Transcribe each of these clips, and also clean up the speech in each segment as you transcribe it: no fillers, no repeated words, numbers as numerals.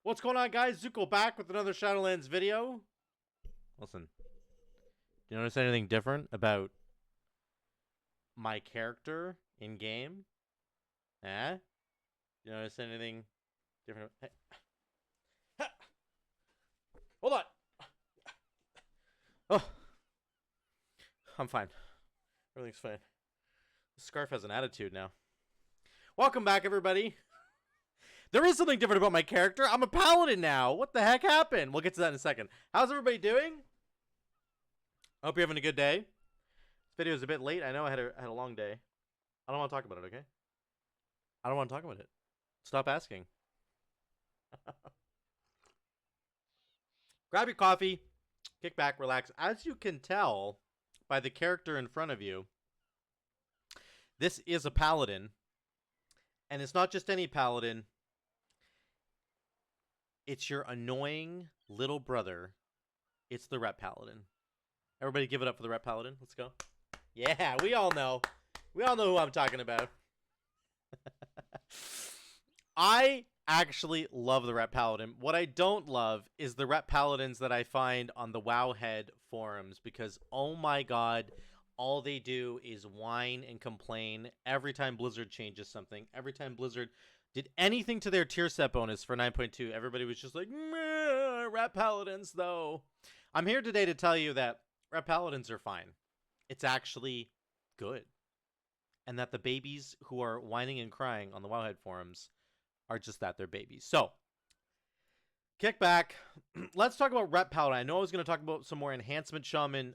What's going on, guys? Zuko back with another Shadowlands video. Listen, do you notice anything different about my character in game? Eh? Do you notice anything different? Hey. Hold on. Oh, I'm fine. Everything's fine. The scarf has an attitude now. Welcome back, everybody. There is something different about my character. I'm a paladin now. What the heck happened? We'll get to that in a second. How's everybody doing? I hope you're having a good day. This video is a bit late. I know I had a long day. I don't want to talk about it, okay? I don't want to talk about it. Stop asking. Grab your coffee. Kick back, relax. As you can tell by the character in front of you, this is a paladin. And it's not just any paladin. It's your annoying little brother. It's the Ret Paladin. Everybody give it up for the Ret Paladin. Let's go. Yeah, we all know. We all know who I'm talking about. I actually love the Ret Paladin. What I don't love is the Ret Paladins that I find on the Wowhead forums because, oh my god, all they do is whine and complain every time Blizzard changes something. Every time Blizzard did anything to their tier set bonus for 9.2, everybody was just like, meh, Ret Paladins, though. I'm here today to tell you that Ret Paladins are fine. It's actually good. And that the babies who are whining and crying on the Wowhead forums are just that, they're babies. So, kick back. Let's talk about Ret Paladin. I know I was going to talk about some more Enhancement Shaman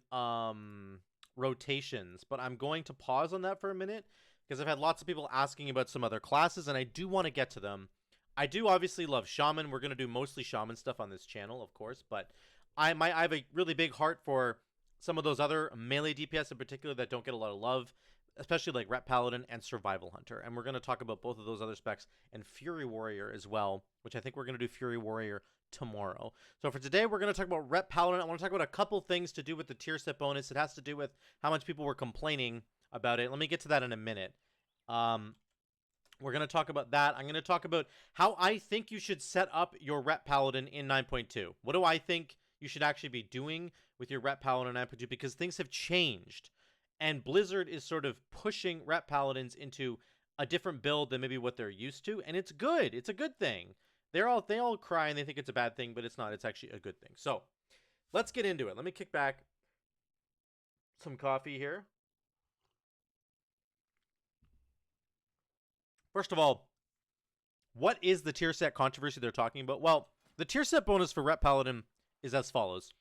rotations, but I'm going to pause on that for a minute because I've had lots of people asking about some other classes, and I do want to get to them. I do obviously love Shaman. We're going to do mostly Shaman stuff on this channel, of course, but I have a really big heart for some of those other melee DPS in particular that don't get a lot of love, especially like Ret Paladin and Survival Hunter. And we're going to talk about both of those other specs and Fury Warrior as well, which I think we're going to do Fury Warrior tomorrow. So for today, we're going to talk about Ret Paladin. I want to talk about a couple things to do with the tier set bonus. It has to do with how much people were complaining about it. Let me get to that in a minute. We're going to talk about that. I'm going to talk about how I think you should set up your Ret Paladin in 9.2. What do I think you should actually be doing with your Ret Paladin in 9.2? Because things have changed. And Blizzard is sort of pushing Ret Paladins into a different build than maybe what they're used to. And it's good. It's a good thing. They all cry and they think it's a bad thing, but it's not. It's actually a good thing. So let's get into it. Let me kick back some coffee here. First of all, what is the tier set controversy they're talking about? Well, the tier set bonus for Ret Paladin is as follows.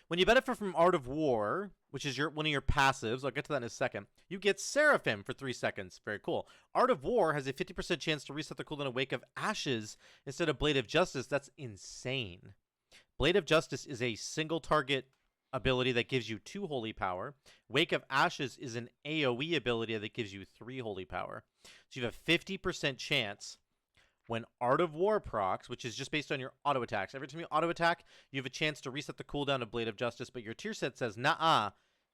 When you benefit from Art of War, which is one of your passives, I'll get to that in a second, you get Seraphim for 3 seconds. Very cool. Art of War has a 50% chance to reset the cooldown of Wake of Ashes instead of Blade of Justice. That's insane. Blade of Justice is a single target ability that gives you 2 holy power. Wake of Ashes is an AoE ability that gives you 3 holy power. So you have a 50% chance when Art of War procs, which is just based on your auto attacks. Every time you auto attack, you have a chance to reset the cooldown of Blade of Justice, but your tier set says, nah,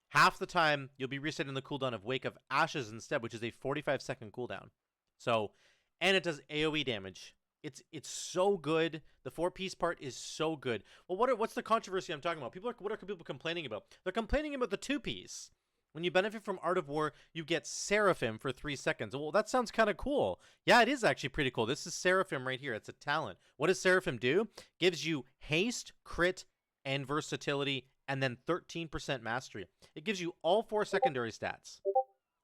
half the time you'll be resetting the cooldown of Wake of Ashes instead, which is a 45-second cooldown. So, and it does AoE damage. It's so good. The 4-piece part is so good. Well, what's the controversy I'm talking about? What are people complaining about? They're complaining about the 2-piece. When you benefit from Art of War, you get Seraphim for 3 seconds. Well, that sounds kind of cool. Yeah, it is actually pretty cool. This is Seraphim right here. It's a talent. What does Seraphim do? Gives you haste, crit, and versatility, and then 13% mastery. It gives you all 4 secondary stats.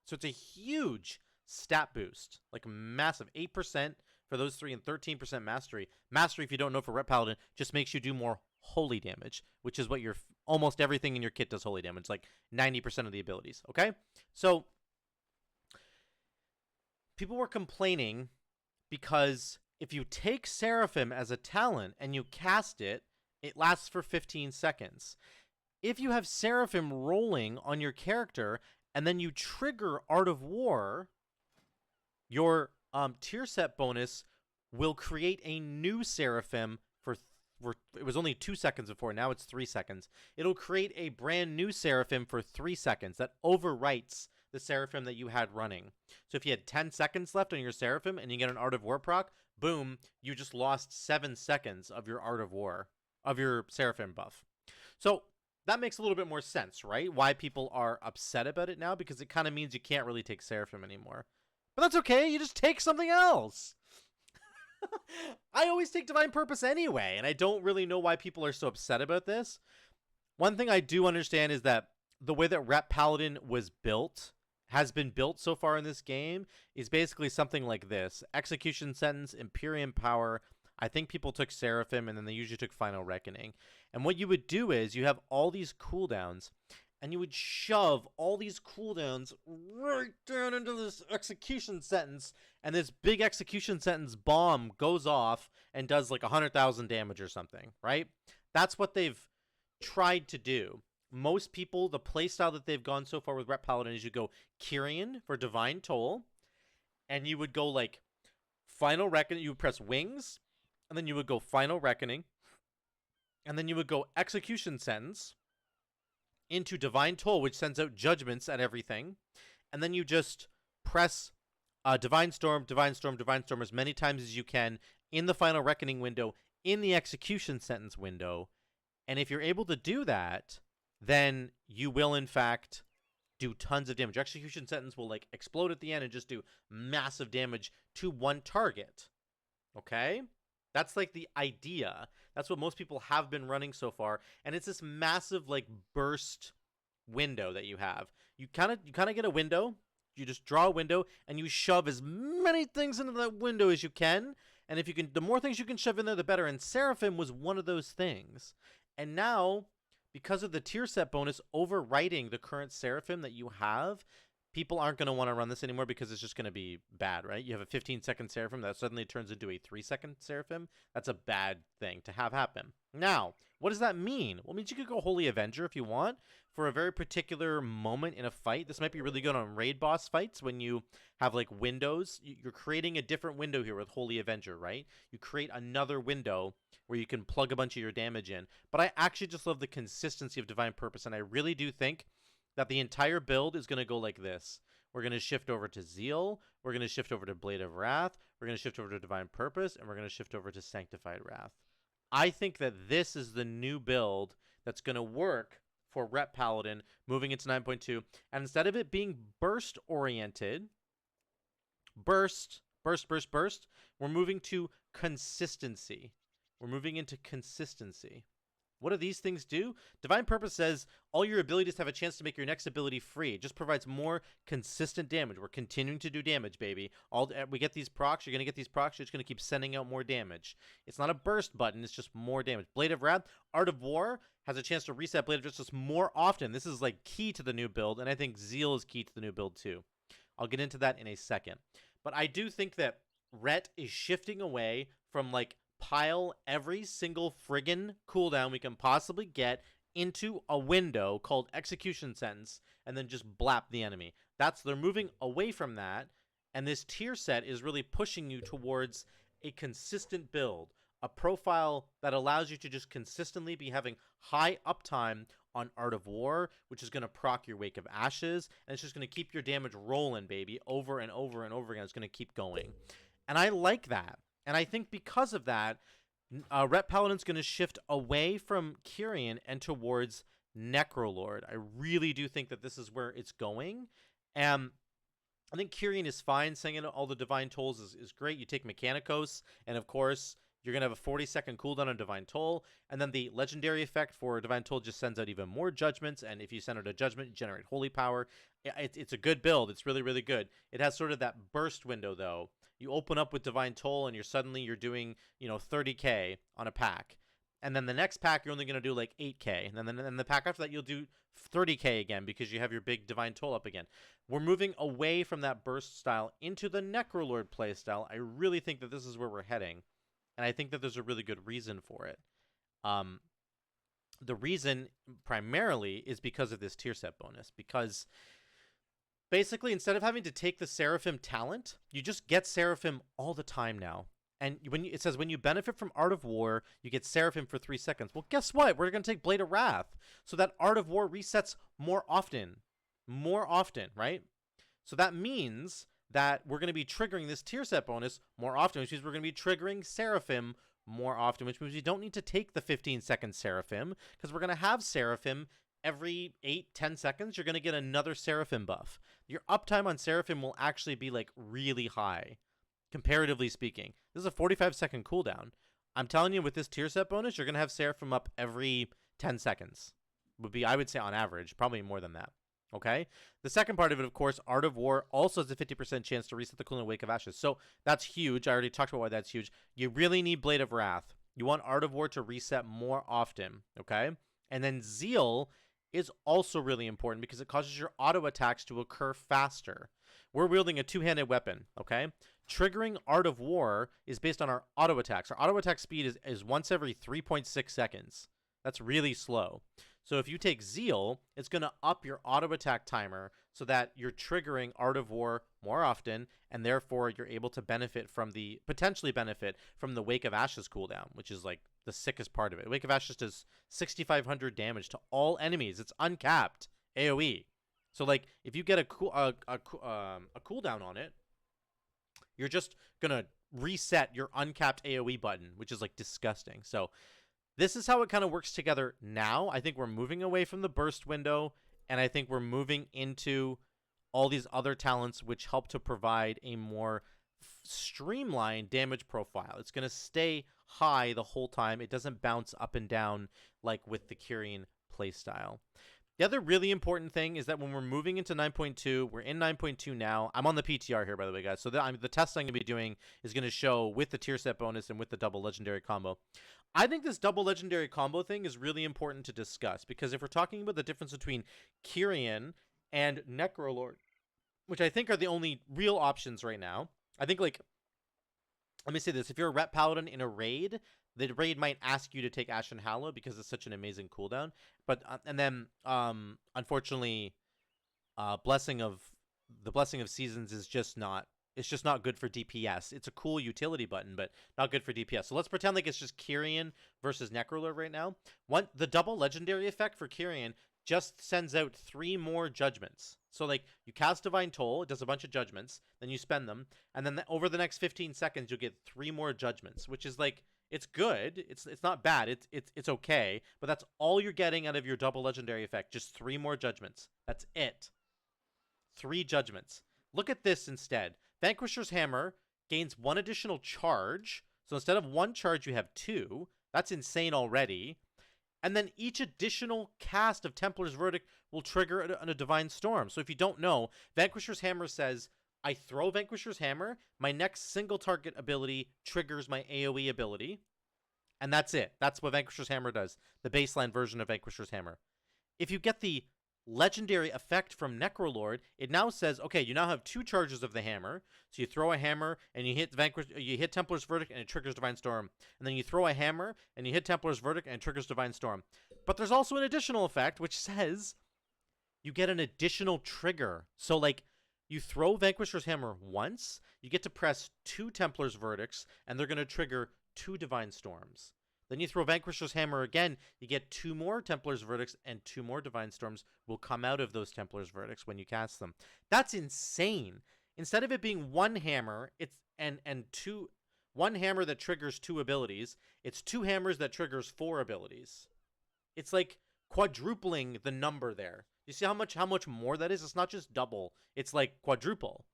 So it's a huge stat boost. Like massive. 8% for those 3 and 13% mastery. Mastery, if you don't know for Ret Paladin, just makes you do more holy damage, which is what your almost everything in your kit does holy damage, like 90% of the abilities. Okay, so people were complaining because if you take Seraphim as a talent and you cast it, it lasts for 15 seconds. If you have Seraphim rolling on your character and then you trigger Art of War, your tier set bonus will create a new Seraphim for it was only 2 seconds before. Now it's 3 seconds. It'll create a brand new Seraphim for 3 seconds that overwrites the Seraphim that you had running. So if you had 10 seconds left on your Seraphim and you get an Art of War proc, boom, you just lost 7 seconds of your Art of War, of your Seraphim buff. So that makes a little bit more sense, right? Why people are upset about it now, because it kind of means you can't really take Seraphim anymore. But that's okay, you just take something else. I always take Divine Purpose anyway, and I don't really know why people are so upset about this. One thing I do understand is that the way that Ret Paladin was built, has been built so far in this game, is basically something like this. Execution Sentence, Imperium Power. I think people took Seraphim, and then they usually took Final Reckoning. And what you would do is, you have all these cooldowns, and you would shove all these cooldowns right down into this Execution Sentence, and this big Execution Sentence bomb goes off and does like 100,000 damage or something, right? That's what they've tried to do. Most people, the playstyle that they've gone so far with Ret Paladin is you go Kyrian for Divine Toll, and you would go like Final Reckoning, you would press Wings, and then you would go Final Reckoning, and then you would go Execution Sentence into Divine Toll, which sends out judgments at everything, and then you just press Divine Storm, Divine Storm, Divine Storm as many times as you can in the Final Reckoning window, in the Execution Sentence window, and if you're able to do that, then you will in fact do tons of damage. Execution Sentence will like explode at the end and just do massive damage to one target. Okay? That's like the idea. That's what most people have been running so far, and it's this massive like burst window that you have. You kind of get a window. You just draw a window and you shove as many things into that window as you can. And if you can, the more things you can shove in there, the better. And Seraphim was one of those things. And now, because of the tier set bonus overwriting the current Seraphim that you have, people aren't going to want to run this anymore because it's just going to be bad, right? You have a 15-second Seraphim that suddenly turns into a 3-second Seraphim. That's a bad thing to have happen. Now, what does that mean? Well, it means you could go Holy Avenger if you want for a very particular moment in a fight. This might be really good on raid boss fights when you have like windows. You're creating a different window here with Holy Avenger, right? You create another window where you can plug a bunch of your damage in. But I actually just love the consistency of Divine Purpose, and I really do think that the entire build is going to go like this. We're going to shift over to Zeal, we're going to shift over to Blade of Wrath, we're going to shift over to Divine Purpose, and we're going to shift over to Sanctified Wrath. I think that this is the new build that's going to work for Ret Paladin moving into 9.2. And instead of it being burst-oriented, burst, we're moving to consistency. We're moving into consistency. What do these things do? Divine Purpose says all your abilities have a chance to make your next ability free. It just provides more consistent damage. We're continuing to do damage, baby. We get these procs. You're going to get these procs. You're just going to keep sending out more damage. It's not a burst button. It's just more damage. Blade of Wrath, Art of War has a chance to reset Blade of Justice more often. This is like key to the new build, and I think Zeal is key to the new build too. I'll get into that in a second. But I do think that Ret is shifting away from like pile every single friggin' cooldown we can possibly get into a window called Execution Sentence and then just blap the enemy. They're moving away from that, and this tier set is really pushing you towards a consistent build, a profile that allows you to just consistently be having high uptime on Art of War, which is going to proc your Wake of Ashes, and it's just going to keep your damage rolling, baby, over and over and over again. It's going to keep going. And I like that. And I think because of that, Ret Paladin's going to shift away from Kyrian and towards Necrolord. I really do think that this is where it's going. And I think Kyrian is fine. Saying all the Divine Tolls is great. You take Mechanicos, and of course, you're going to have a 40-second cooldown on Divine Toll. And then the legendary effect for Divine Toll just sends out even more judgments. And if you send out a judgment, you generate Holy Power. It's a good build. It's really, really good. It has sort of that burst window, though. You open up with Divine Toll, and you're doing, 30k on a pack. And then the next pack, you're only going to do like 8k. And then the pack after that, you'll do 30k again because you have your big Divine Toll up again. We're moving away from that burst style into the Necrolord playstyle. I really think that this is where we're heading. And I think that there's a really good reason for it. The reason primarily is because of this tier set bonus. Because basically, instead of having to take the Seraphim talent, you just get Seraphim all the time now. And it says when you benefit from Art of War, you get Seraphim for 3 seconds. Well, guess what? We're going to take Blade of Wrath. So that Art of War resets more often. More often, right? So that means that we're going to be triggering this tier set bonus more often, which means we're going to be triggering Seraphim more often, which means you don't need to take the 15-second Seraphim, because we're going to have Seraphim every 8-10 seconds. You're going to get another Seraphim buff. Your uptime on Seraphim will actually be like really high, comparatively speaking. This is a 45-second cooldown. I'm telling you, with this tier set bonus, you're going to have Seraphim up every 10 seconds. Would be, I would say, on average, probably more than that. Okay? The second part of it, of course, Art of War also has a 50% chance to reset the cooldown Wake of Ashes. So that's huge. I already talked about why that's huge. You really need Blade of Wrath. You want Art of War to reset more often. Okay? And then Zeal is also really important because it causes your auto attacks to occur faster. We're wielding a two-handed weapon. Okay? Triggering Art of War is based on our auto attacks. Our auto attack speed is once every 3.6 seconds. That's really slow. So if you take Zeal, it's going to up your auto attack timer so that you're triggering Art of War more often, and therefore you're able to potentially benefit from the Wake of Ashes cooldown, which is like the sickest part of it. Wake of Ashes does 6,500 damage to all enemies. It's uncapped AoE. So like if you get a cooldown on it, you're just going to reset your uncapped AoE button, which is like disgusting. So this is how it kind of works together now. I think we're moving away from the burst window, and I think we're moving into all these other talents which help to provide a more streamlined damage profile. It's going to stay high the whole time. It doesn't bounce up and down like with the Kyrian playstyle. The other really important thing is that when we're moving into 9.2, we're in 9.2 now. I'm on the PTR here, by the way, guys. So the test I'm going to be doing is going to show with the tier set bonus and with the double legendary combo. I think this double legendary combo thing is really important to discuss, because if we're talking about the difference between Kyrian and Necrolord, which I think are the only real options right now, I think, like, let me say this. If you're a Ret Paladin in a raid, the raid might ask you to take Ashen Hallow because it's such an amazing cooldown. But and then unfortunately, Blessing of Seasons is just not. It's just not good for DPS. It's a cool utility button, but not good for DPS. So let's pretend like it's just Kyrian versus Necrolord right now. The double legendary effect for Kyrian just sends out 3 more judgments. So like you cast Divine Toll, it does a bunch of judgments, then you spend them, and then over the next 15 seconds you'll get 3 more judgments, which is like, it's good. It's not bad. It's okay, but that's all you're getting out of your double legendary effect. Just 3 more judgments. That's it. 3 judgments. Look at this instead. Vanquisher's Hammer gains 1 additional charge. So instead of 1 charge, you have 2. That's insane already. And then each additional cast of Templar's Verdict will trigger a Divine Storm. So if you don't know, Vanquisher's Hammer says, I throw Vanquisher's Hammer, my next single target ability triggers my AoE ability, and that's it. That's what Vanquisher's Hammer does, the baseline version of Vanquisher's Hammer. If you get the legendary effect from Necrolord, it now says, okay, you now have 2 charges of the hammer. So you throw a hammer and you hit Templar's Verdict and it triggers Divine Storm. And then you throw a hammer and you hit Templar's Verdict and it triggers Divine Storm. But there's also an additional effect which says you get an additional trigger. So like you throw Vanquisher's Hammer once, you get to press 2 Templar's Verdicts and they're going to trigger 2 Divine Storms. Then you throw Vanquisher's Hammer again, you get 2 more Templar's Verdicts, and 2 more Divine Storms will come out of those Templar's Verdicts when you cast them. That's insane. Instead of it being 1 hammer, it's one hammer that triggers 2 abilities, it's 2 hammers that triggers 4 abilities. It's like quadrupling the number there. You see how much more that is? It's not just double, it's like quadruple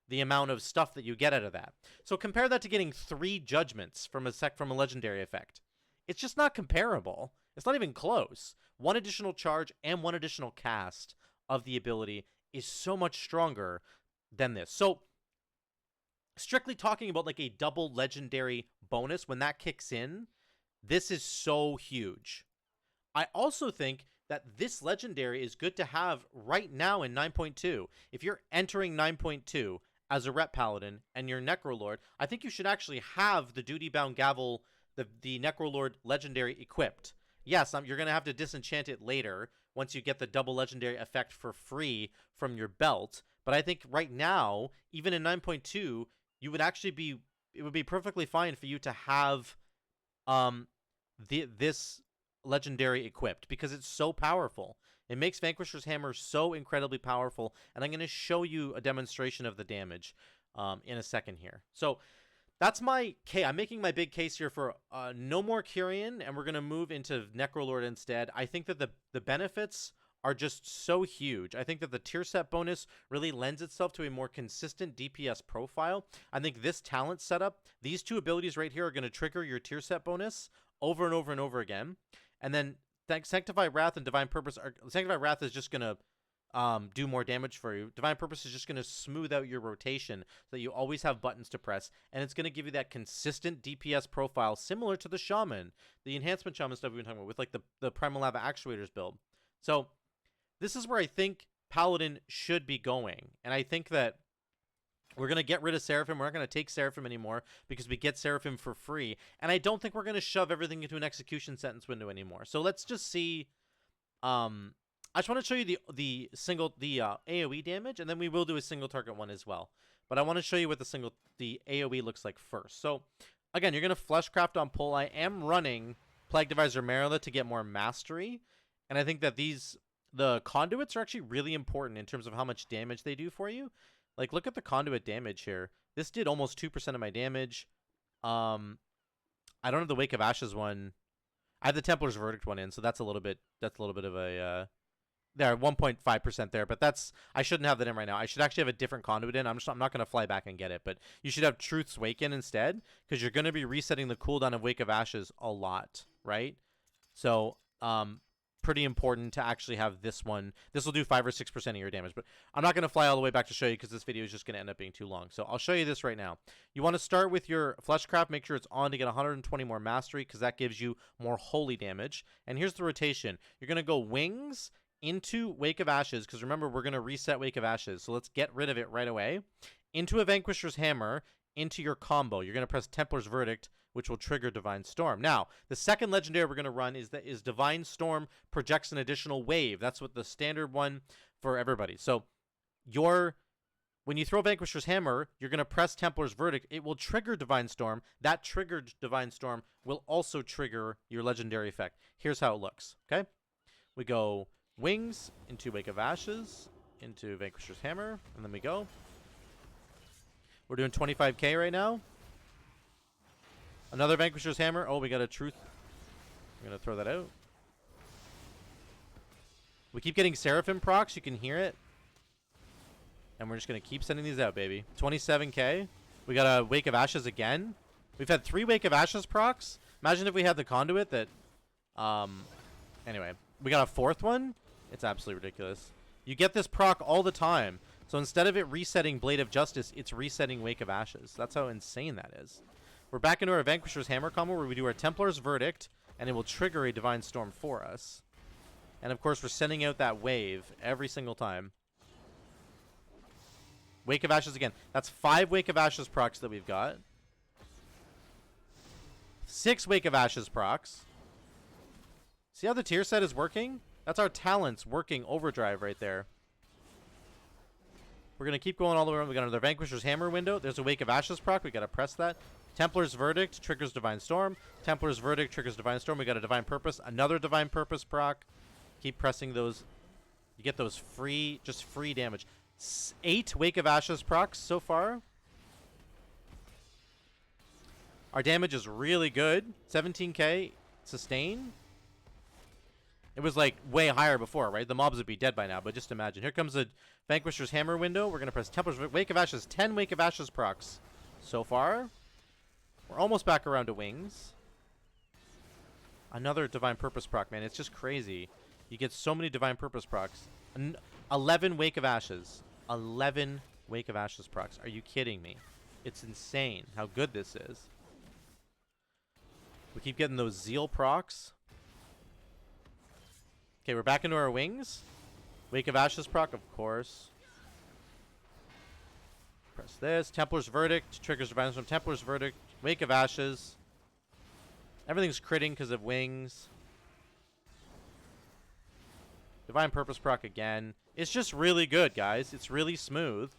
the amount of stuff that you get out of that. So compare that to getting 3 judgments from a legendary effect. It's just not comparable. It's not even close. 1 additional charge and 1 additional cast of the ability is so much stronger than this. So, strictly talking about like a double legendary bonus, when that kicks in, this is so huge. I also think that this legendary is good to have right now in 9.2. If you're entering 9.2 as a Ret Paladin and you're Necrolord, I think you should actually have the Duty-Bound Gavel, the Necrolord legendary equipped. Yes, you're going to have to disenchant it later once you get the double legendary effect for free from your belt. But I think right now, even in 9.2, it would be perfectly fine for you to have this legendary equipped because it's so powerful. It makes Vanquisher's Hammer so incredibly powerful, and I'm going to show you a demonstration of the damage in a second here. So that's my case. I'm making my big case here for no more Kyrian, and we're going to move into Necrolord instead. I think that the benefits are just so huge. I think that the tier set bonus really lends itself to a more consistent DPS profile. I think this talent setup, these two abilities right here are going to trigger your tier set bonus over and over and over again. And then Sanctify Wrath and Divine Purpose are... Sanctify Wrath is just going to do more damage for you. Divine Purpose is just going to smooth out your rotation so that you always have buttons to press, and it's going to give you that consistent DPS profile similar to the Shaman, the enhancement Shaman stuff we've been talking about with like the Primal Lava Actuators build. So this is where I think Paladin should be going, and I think that we're going to get rid of Seraphim. We're not going to take Seraphim anymore because we get Seraphim for free, and I don't think we're going to shove everything into an execution sentence window anymore. So let's just see... I just want to show you the AoE damage, and then we will do a single target one as well. But I want to show you what the AoE looks like first. So again, you're going to Fleshcraft on pull. I am running Plague Divisor Marilla to get more mastery, and I think that the conduits are actually really important in terms of how much damage they do for you. Like, look at the conduit damage here. This did almost 2% of my damage. I don't have the Wake of Ashes one. I have the Templar's Verdict one in, so that's a little bit of a there, 1.5% there, but I shouldn't have that in right now. I should actually have a different conduit in. I'm not going to fly back and get it, but you should have Truth's Wake in instead, because you're going to be resetting the cooldown of Wake of Ashes a lot, right? So, pretty important to actually have this one. This will do 5 or 6% of your damage, but I'm not going to fly all the way back to show you because this video is just going to end up being too long. So I'll show you this right now. You want to start with your Fleshcraft. Make sure it's on to get 120 more mastery because that gives you more holy damage. And here's the rotation. You're going to go Wings into Wake of Ashes, because remember, we're going to reset Wake of Ashes, so let's get rid of it right away. Into a Vanquisher's Hammer, into your combo. You're going to press Templar's Verdict, which will trigger Divine Storm. Now, the second legendary we're going to run is Divine Storm projects an additional wave. That's what the standard one for everybody. So, when you throw Vanquisher's Hammer, you're going to press Templar's Verdict. It will trigger Divine Storm. That triggered Divine Storm will also trigger your legendary effect. Here's how it looks, okay? We go Wings into Wake of Ashes, into Vanquisher's Hammer, and then we go. We're doing 25k right now. Another Vanquisher's Hammer. Oh, we got a Truth. I'm going to throw that out. We keep getting Seraphim procs. You can hear it. And we're just going to keep sending these out, baby. 27k. We got a Wake of Ashes again. We've had 3 Wake of Ashes procs. Imagine if we had the Conduit that... Anyway, we got a 4th one. It's absolutely ridiculous. You get this proc all the time. So instead of it resetting Blade of Justice, it's resetting Wake of Ashes. That's how insane that is. We're back into our Vanquisher's Hammer combo where we do our Templar's Verdict, and it will trigger a Divine Storm for us. And of course, we're sending out that wave every single time. Wake of Ashes again. That's 5 Wake of Ashes procs that we've got. 6 Wake of Ashes procs. See how the tier set is working? That's our talents working overdrive right there. We're going to keep going all the way around. We got another Vanquisher's Hammer window. There's a Wake of Ashes proc. We got to press that. Templar's Verdict triggers Divine Storm. Templar's Verdict triggers Divine Storm. We got a Divine Purpose. Another Divine Purpose proc. Keep pressing those. You get those free, just free damage. 8 Wake of Ashes procs so far. Our damage is really good. 17k sustain. It was like way higher before, right? The mobs would be dead by now, but just imagine. Here comes a Vanquisher's Hammer window. We're going to press Templar's Wake of Ashes. 10 Wake of Ashes procs so far. We're almost back around to Wings. Another Divine Purpose proc, man. It's just crazy. You get so many Divine Purpose procs. 11 Wake of Ashes. 11 Wake of Ashes procs. Are you kidding me? It's insane how good this is. We keep getting those Zeal procs. Okay, we're back into our Wings. Wake of Ashes proc, of course. Press this. Templar's Verdict triggers Divine Storm. Templar's Verdict. Wake of Ashes. Everything's critting because of Wings. Divine Purpose proc again. It's just really good, guys. It's really smooth.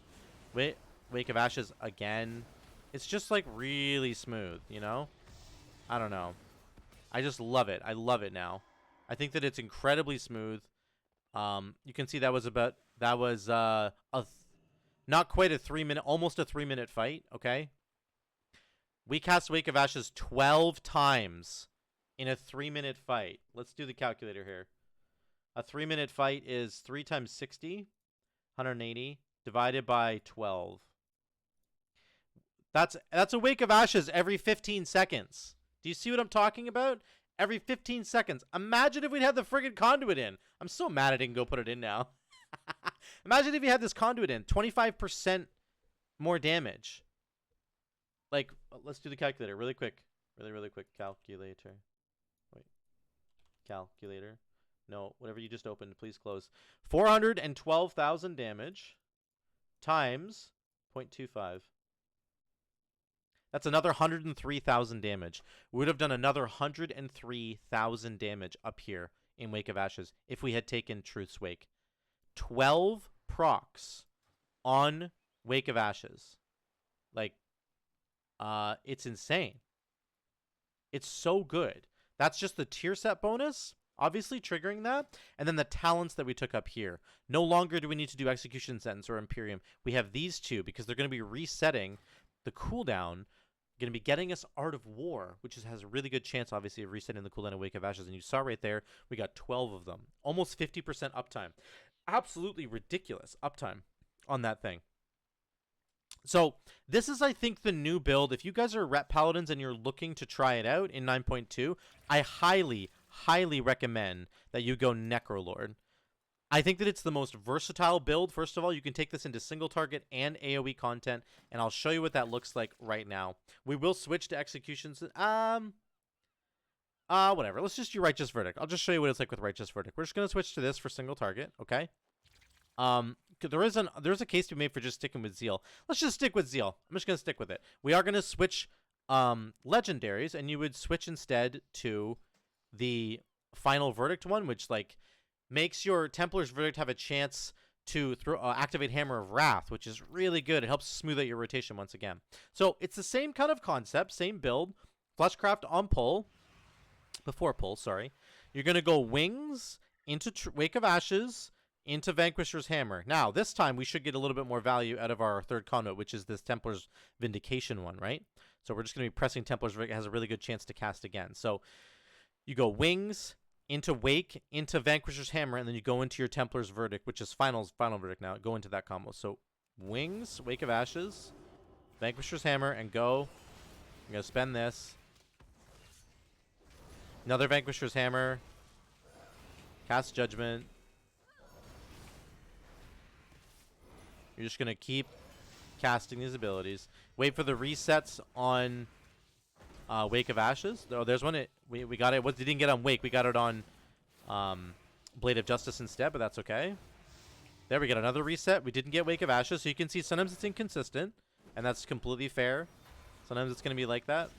Wake of Ashes again. It's just like really smooth, you know? I don't know. I just love it. I love it now. I think that it's incredibly smooth. You can see that was not quite a 3-minute, almost a 3-minute fight. Okay, we cast Wake of Ashes 12 times in a 3-minute fight. Let's do the calculator here. A 3-minute fight is 3 times 60, 180 divided by 12. That's a Wake of Ashes every 15 seconds. Do you see what I'm talking about? Every 15 seconds. Imagine if we'd had the friggin' conduit in. I'm so mad I didn't go put it in now. Imagine if you had this conduit in. 25% more damage. Like, let's do the calculator really quick. Really quick. Calculator. Wait. Calculator. No, whatever you just opened, please close. 412,000 damage times 0.25. That's another 103,000 damage. We would have done another 103,000 damage up here in Wake of Ashes if we had taken Truth's Wake. 12 procs on Wake of Ashes. Like, it's insane. It's so good. That's just the tier set bonus, obviously triggering that, and then the talents that we took up here. No longer do we need to do Execution Sentence or Imperium. We have these two because they're going to be resetting the cooldown, going to be getting us Art of War, which has a really good chance, obviously, of resetting the cooldown of Wake of Ashes. And you saw right there, we got 12 of them. Almost 50% uptime. Absolutely ridiculous uptime on that thing. So this is, I think, the new build. If you guys are Ret Paladins and you're looking to try it out in 9.2, I highly recommend that you go Necrolord. I think that it's the most versatile build. First of all, you can take this into single target and AoE content, and I'll show you what that looks like right now. We will switch to executions. Whatever. Let's just do Righteous Verdict. I'll just show you what it's like with Righteous Verdict. We're just going to switch to this for single target, okay? There's a case to be made for just sticking with Zeal. Let's just stick with Zeal. I'm just going to stick with it. We are going to switch legendaries, and you would switch instead to the Final Verdict one, which, like, makes your Templar's Verdict have a chance to activate Hammer of Wrath, which is really good. It helps smooth out your rotation once again. So it's the same kind of concept, same build. Fleshcraft on pull. Before pull, sorry. You're going to go Wings into Wake of Ashes into Vanquisher's Hammer. Now, this time we should get a little bit more value out of our third conduit, which is this Templar's Vindication one, right? So we're just going to be pressing Templar's Verdict. It has a really good chance to cast again. So you go Wings into Wake, into Vanquisher's Hammer, and then you go into your Templar's Verdict, which is Final Verdict now. Go into that combo. So Wings, Wake of Ashes, Vanquisher's Hammer, and go. I'm going to spend this. Another Vanquisher's Hammer. Cast Judgment. You're just going to keep casting these abilities. Wait for the resets on Wake of Ashes. Oh, there's one. We got it. We didn't get on Wake. We got it on Blade of Justice instead, but that's okay. There we get another reset. We didn't get Wake of Ashes, so you can see sometimes it's inconsistent, and that's completely fair. Sometimes it's going to be like that.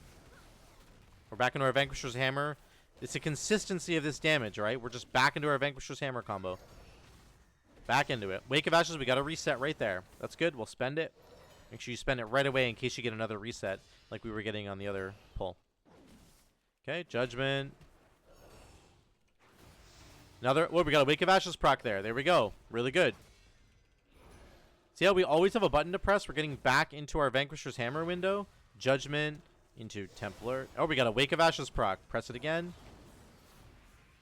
We're back into our Vanquisher's Hammer. It's the consistency of this damage, right? We're just back into our Vanquisher's Hammer combo. Back into it. Wake of Ashes, we got a reset right there. That's good. We'll spend it. Make sure you spend it right away in case you get another reset like we were getting on the other pull. Okay, Judgment. Another. Oh, we got a Wake of Ashes proc there. There we go. Really good. See how we always have a button to press? We're getting back into our Vanquisher's Hammer window. Judgment into Templar. Oh, we got a Wake of Ashes proc. Press it again.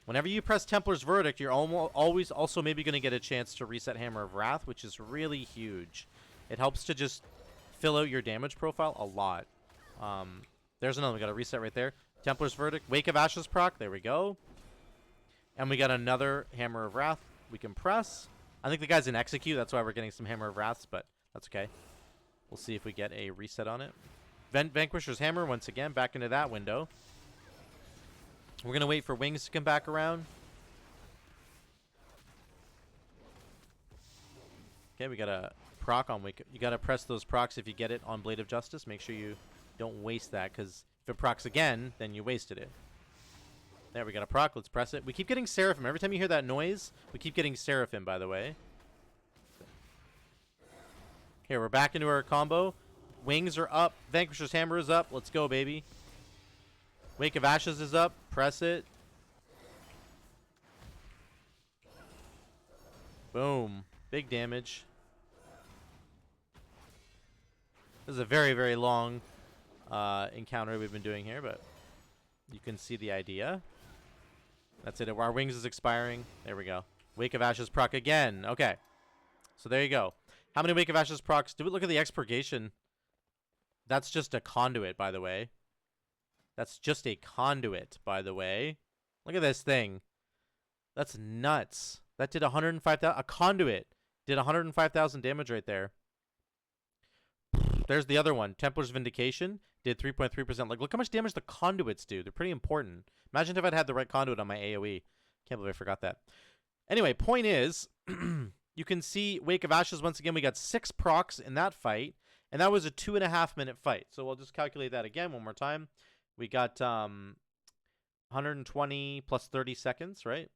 Whenever you press Templar's Verdict, you're always also maybe going to get a chance to reset Hammer of Wrath, which is really huge. It helps to just fill out your damage profile a lot. There's another. We got a reset right there. Templar's Verdict. Wake of Ashes proc. There we go. And we got another Hammer of Wrath we can press. I think the guy's in Execute. That's why we're getting some Hammer of Wraths, but that's okay. We'll see if we get a reset on it. Vanquisher's Hammer, once again, back into that window. We're going to wait for Wings to come back around. Okay, we got a proc on Wake. You got to press those procs if you get it on Blade of Justice. Make sure you don't waste that, because if it procs again, then you wasted it. There, we got a proc. Let's press it. We keep getting Seraphim. Every time you hear that noise, we keep getting Seraphim, by the way. Here, we're back into our combo. Wings are up. Vanquisher's Hammer is up. Let's go, baby. Wake of Ashes is up. Press it. Boom. Big damage. This is a very, very long encounter we've been doing here, but you can see the idea. That's it. Our wings is expiring. There we go. Wake of Ashes proc again. Okay. So there you go. How many Wake of Ashes procs? Do we look at the expurgation? That's just a conduit, by the way. That's just a conduit, by the way. Look at this thing. That's nuts. That did 105,000. A conduit did 105,000 damage right there. There's the other one. Templar's Vindication did 3.3%. Like, look how much damage the conduits do. They're pretty important. Imagine if I'd had the right conduit on my AoE. Can't believe I forgot that. Anyway, point is, you can see Wake of Ashes. Once again, we got 6 procs in that fight, and that was a 2.5-minute fight. So we'll just calculate that again one more time. We got 120 plus 30 seconds, right?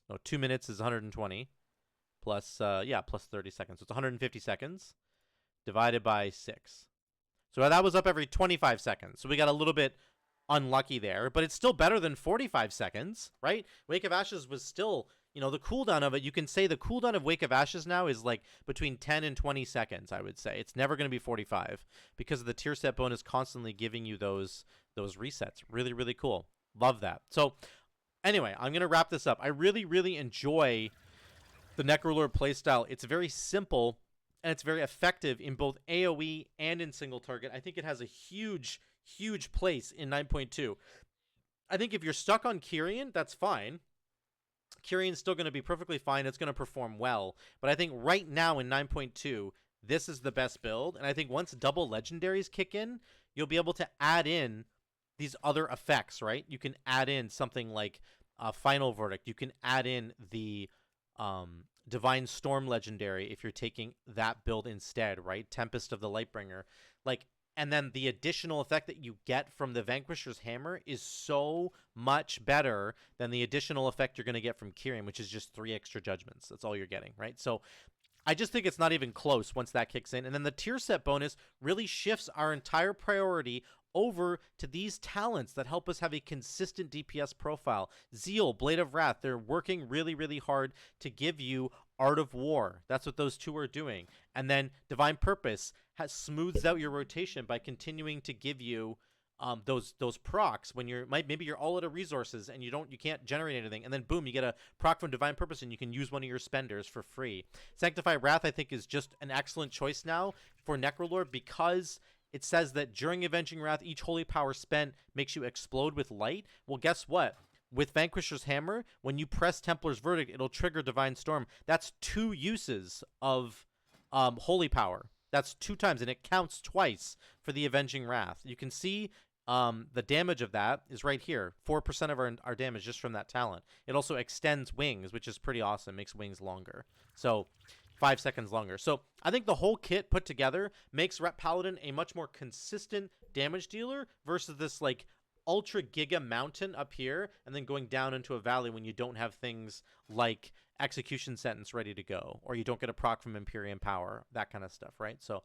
No, 2 minutes is 120 plus, plus 30 seconds. So it's 150 seconds divided by 6. So that was up every 25 seconds. So we got a little bit unlucky there, but it's still better than 45 seconds, right? Wake of Ashes was still, the cooldown of it, you can say the cooldown of Wake of Ashes now is like between 10 and 20 seconds, I would say. It's never going to be 45 because of the tier set bonus constantly giving you those resets. Really, really cool. Love that. So anyway, I'm going to wrap this up. I really, really enjoy the Necrolord playstyle. It's very simple, and it's very effective in both AoE and in single target. I think it has a huge, huge place in 9.2. I think if you're stuck on Kyrian, that's fine. Kyrian's still going to be perfectly fine. It's going to perform well. But I think right now in 9.2, this is the best build. And I think once double legendaries kick in, you'll be able to add in these other effects, right? You can add in something like Final Verdict. You can add in the Divine Storm legendary if you're taking that build instead, right? Tempest of the Lightbringer. And then the additional effect that you get from the Vanquisher's Hammer is so much better than the additional effect you're going to get from Kyrian, which is just 3 extra judgments. That's all you're getting, right? So I just think it's not even close once that kicks in. And then the tier set bonus really shifts our entire priority over to these talents that help us have a consistent DPS profile. Zeal, Blade of Wrath, they're working really, really hard to give you Art of War. That's what those two are doing. And then Divine Purpose smooths out your rotation by continuing to give you those procs when maybe you're all out of resources and you can't generate anything, and then boom, you get a proc from Divine Purpose and you can use one of your spenders for free. Sanctify Wrath, I think, is just an excellent choice now for Necrolord because it says that during Avenging Wrath, each holy power spent makes you explode with light. Well, guess what? With Vanquisher's Hammer, when you press Templar's Verdict, it'll trigger Divine Storm. That's 2 uses of holy power. That's 2 times, and it counts twice for the Avenging Wrath. You can see the damage of that is right here. 4% of our damage just from that talent. It also extends wings, which is pretty awesome. Makes wings longer. So 5 seconds longer. So I think the whole kit put together makes Ret Paladin a much more consistent damage dealer versus this like ultra giga mountain up here and then going down into a valley when you don't have things like Execution Sentence ready to go, or you don't get a proc from Empyrean Power, that kind of stuff, right? So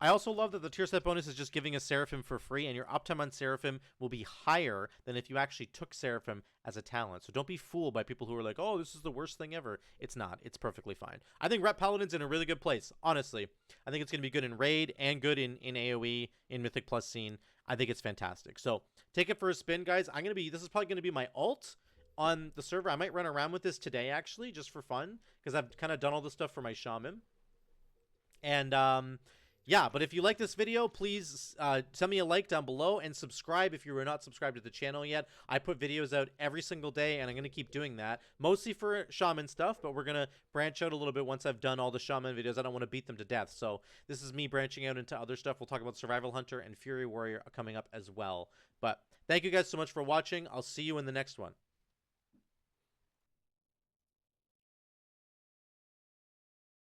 I also love that the tier set bonus is just giving us Seraphim for free, and your uptime on Seraphim will be higher than if you actually took Seraphim as a talent. So don't be fooled by people who are like, oh, this is the worst thing ever. It's not. It's perfectly fine. I think Ret Paladin's in a really good place, honestly. I think it's going to be good in Raid and good in AoE, in Mythic Plus scene. I think it's fantastic. So take it for a spin, guys. This is probably going to be my ult on the server. I might run around with this today, actually, just for fun, because I've kind of done all the stuff for my Shaman. And, yeah, but if you like this video, please send me a like down below and subscribe if you are not subscribed to the channel yet. I put videos out every single day, and I'm going to keep doing that, mostly for Shaman stuff, but we're going to branch out a little bit once I've done all the Shaman videos. I don't want to beat them to death, so this is me branching out into other stuff. We'll talk about Survival Hunter and Fury Warrior coming up as well. But thank you guys so much for watching. I'll see you in the next one.